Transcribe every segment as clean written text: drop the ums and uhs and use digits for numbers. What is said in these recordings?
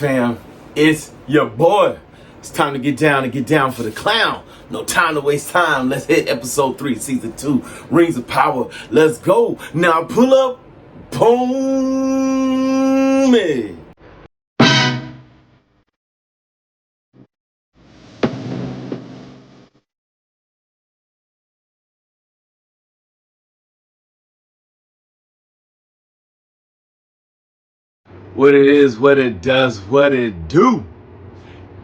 fam? It's your boy. It's time to get down and get down for the clown. No time to waste time. Let's hit episode 3, season 2, Rings of Power. Let's go. Now pull up. Boom. What it is, what it does, what it do.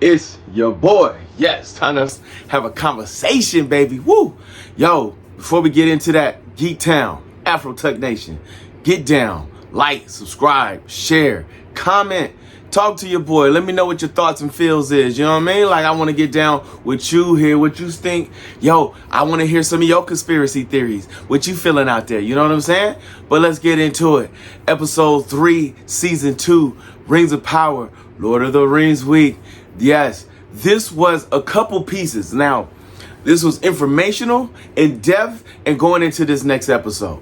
It's your boy. Yes, time to have a conversation, baby. Woo! Yo, before we get into that, Geek Town, Afro Tuck Nation, get down, like, subscribe, share, comment, talk to your boy. Let me know what your thoughts and feels is. You know what I mean? Like, I want to get down with you, hear what you think. Yo, I want to hear some of your conspiracy theories. What you feeling out there? You know what I'm saying? But let's get into it. Episode 3, season 2, Rings of Power, Lord of the Rings week. Yes, this was a couple pieces. Now, this was informational, in depth, and going into this next episode.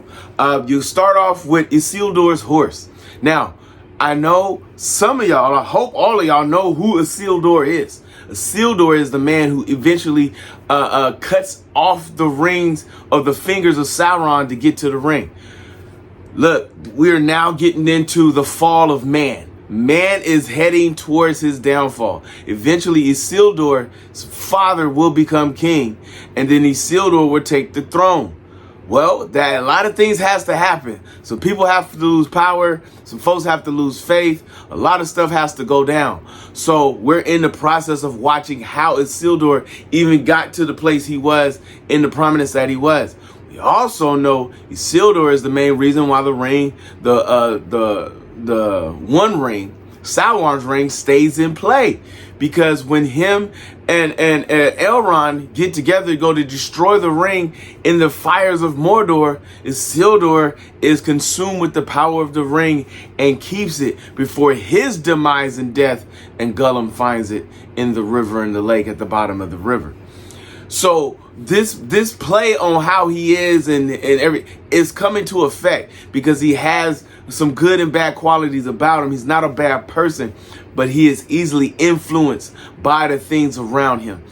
You start off with Isildur's horse. Now, I know some of y'all, I hope all of y'all know who Isildur is. Isildur is the man who eventually cuts off the rings of the fingers of Sauron to get to the ring. Look, we're now getting into the fall of man. Man is heading towards his downfall. Eventually, Isildur's father will become king, and then Isildur will take the throne. Well, that a lot of things has to happen. Some people have to lose power. Some folks have to lose faith. A lot of stuff has to go down. So we're in the process of watching how Isildur even got to the place he was in the prominence that he was. We also know Isildur is the main reason why the ring, the One Ring, Sauron's ring, stays in play, because when him and Elrond get together to go to destroy the ring in the fires of Mordor, Isildur is consumed with the power of the ring and keeps it before his demise and death, and Gollum finds it in the river, in the lake at the bottom of the river. So this play on how he is and every is coming to effect, because he has some good and bad qualities about him. He's not a bad person, but he is easily influenced by the things around him.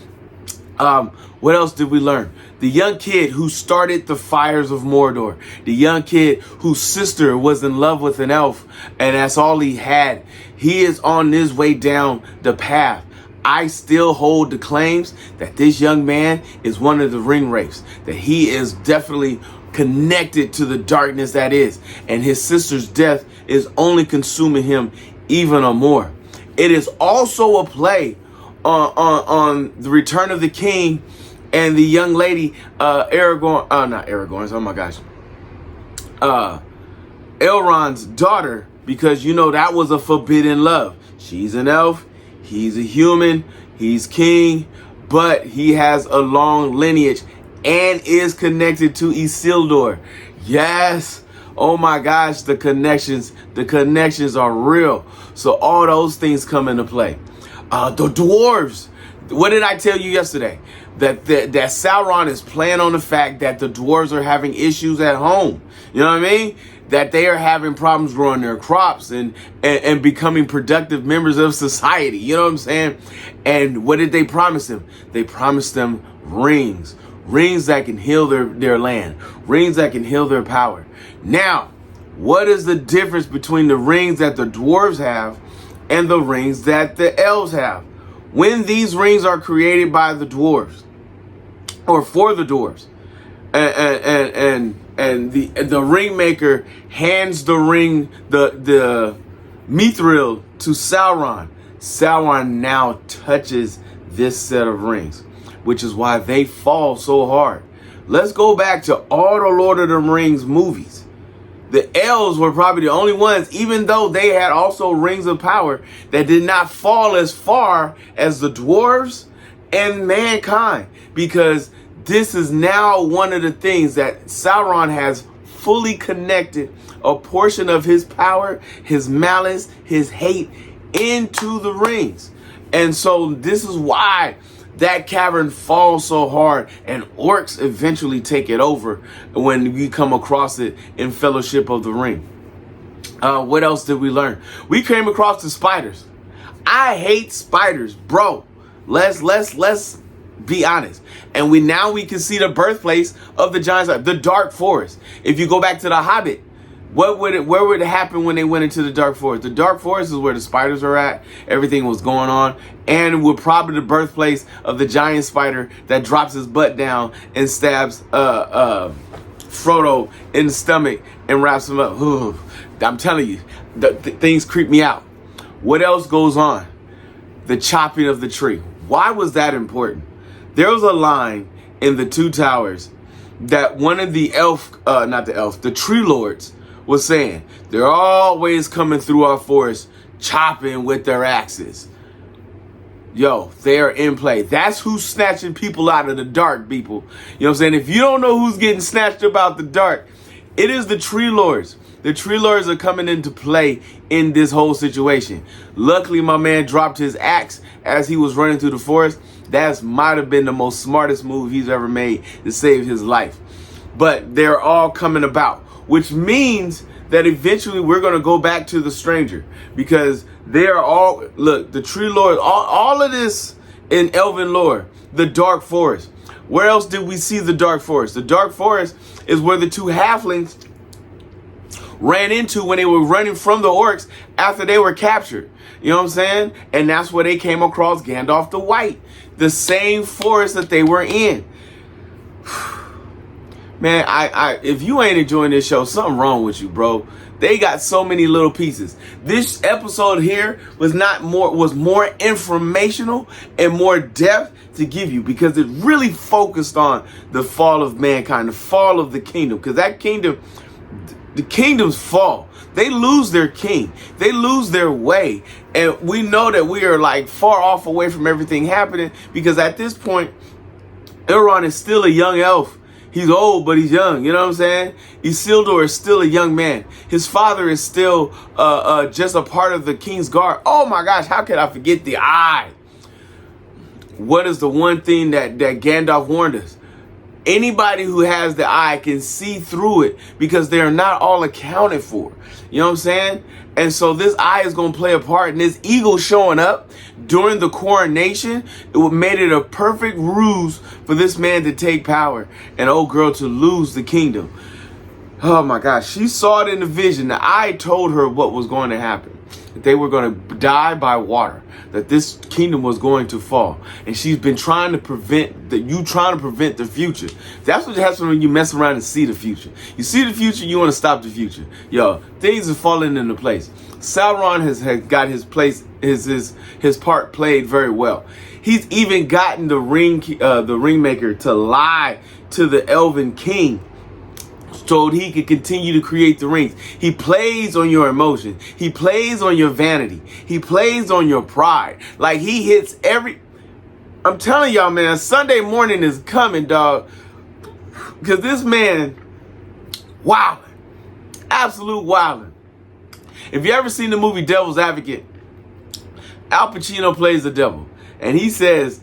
What else did we learn? The young kid who started the fires of Mordor, the young kid whose sister was in love with an elf, and that's all he had. He is on his way down the path. I still hold the claims that this young man is one of the ring wraiths, that he is definitely connected to the darkness that is, and his sister's death is only consuming him even more. It is also a play on the return of the king and the young lady, Elrond's daughter, because you know that was a forbidden love. She's an elf. He's a human, he's king, but he has a long lineage and is connected to Isildur. Yes. Oh my gosh, the connections are real. So all those things come into play. The dwarves. What did I tell you yesterday? That Sauron is playing on the fact that the dwarves are having issues at home. You know what I mean? That they are having problems growing their crops and becoming productive members of society. You know what I'm saying? And what did they promise them? They promised them rings. Rings that can heal their land. Rings that can heal their power. Now, what is the difference between the rings that the dwarves have and the rings that the elves have? When these rings are created by the dwarves, or for the dwarves, and the ring maker hands the ring, the mithril to Sauron. Sauron now touches this set of rings, which is why they fall so hard. Let's go back to all the Lord of the Rings movies. The elves were probably the only ones, even though they had also rings of power, that did not fall as far as the dwarves and mankind, because this is now one of the things that Sauron has fully connected a portion of his power, his malice, his hate into the rings. And so this is why that cavern falls so hard, and orcs eventually take it over when we come across it in Fellowship of the Ring. What else did we learn? We came across the spiders. I hate spiders, bro. Let's be honest. And we can see the birthplace of the giants, the dark forest. If you go back to the Hobbit, where would it happen when they went into the dark forest? The dark forest is where the spiders are at. Everything was going on, and we're probably the birthplace of the giant spider that drops his butt down and stabs Frodo in the stomach and wraps him up. Ooh, I'm telling you, things creep me out. What else goes on? The chopping of the tree. Why was that important? There was a line in the Two Towers that one of the the tree lords was saying, they're always coming through our forest chopping with their axes. Yo, they're in play. That's who's snatching people out of the dark, people. You know what I'm saying? If you don't know who's getting snatched about the dark, it is the tree lords. The tree lords are coming into play in this whole situation. Luckily, my man dropped his axe as he was running through the forest. That might have been the most smartest move he's ever made to save his life. But they're all coming about, which means that eventually we're going to go back to the stranger, because they are all, look, the tree lord, all of this in Elven lore, the dark forest. Where else did we see the dark forest? The dark forest is where the two halflings ran into when they were running from the orcs after they were captured. You know what I'm saying? And that's where they came across Gandalf the White, the same forest that they were in. Man, if you ain't enjoying this show, something wrong with you, bro. They got so many little pieces. This episode here was more informational and more depth to give you, because it really focused on the fall of mankind, the fall of the kingdom. Because that kingdom, the kingdoms fall. They lose their king. They lose their way. And we know that we are like far off away from everything happening, because at this point, Elrond is still a young elf. He's old, but he's young. You know what I'm saying? Isildur is still a young man. His father is still just a part of the king's guard. Oh my gosh, how could I forget the eye? What is the one thing that Gandalf warned us? Anybody who has the eye can see through it, because they're not all accounted for. You know what I'm saying? And so this eye is going to play a part, and this eagle showing up during the coronation, it made it a perfect ruse for this man to take power and old girl to lose the kingdom. Oh my gosh, she saw it in the vision. The eye told her what was going to happen. That they were going to die by water, that this kingdom was going to fall. And she's been trying to prevent the future. That's what happens when you mess around and see the future. You see the future, you want to stop the future. Yo, things are falling into place. Sauron has got his place, his part played very well. He's even gotten the ringmaker to lie to the elven king, so he could continue to create the rings. He plays on your emotion. He plays on your vanity. He plays on your pride. Like, he hits I'm telling y'all, man, Sunday morning is coming, dog. Because this man, wildin'. Absolute wildin'. If you ever seen the movie Devil's Advocate, Al Pacino plays the devil. And he says,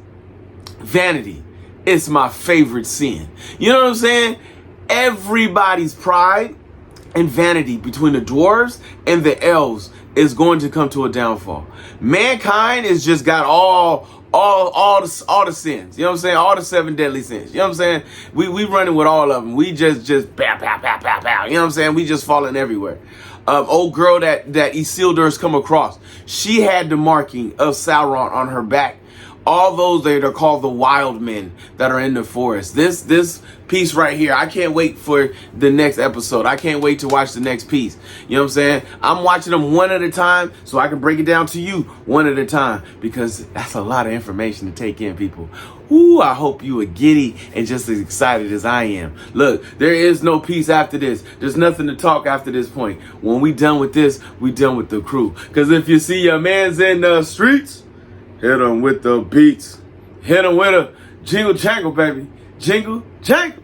vanity is my favorite sin. You know what I'm saying? Everybody's pride and vanity between the dwarves and the elves is going to come to a downfall. Mankind has just got all the sins. You know what I'm saying? All the 7 deadly sins. You know what I'm saying? We running with all of them. We just pow, pow, pow, pow, pow. You know what I'm saying? We just falling everywhere. Old girl that Isildur's come across, she had the marking of Sauron on her back. All those that are called the wild men that are in the forest. This piece right here, I can't wait for the next episode. I can't wait to watch the next piece. You know what I'm saying? I'm watching them one at a time so I can break it down to you one at a time, because that's a lot of information to take in, people. Ooh, I hope you are giddy and just as excited as I am. Look, there is no peace after this. There's nothing to talk after this point. When we done with this, we done with the crew. Because if you see your mans in the streets, hit them with the beats. Hit them with a jingle jangle, baby. Jingle jangle.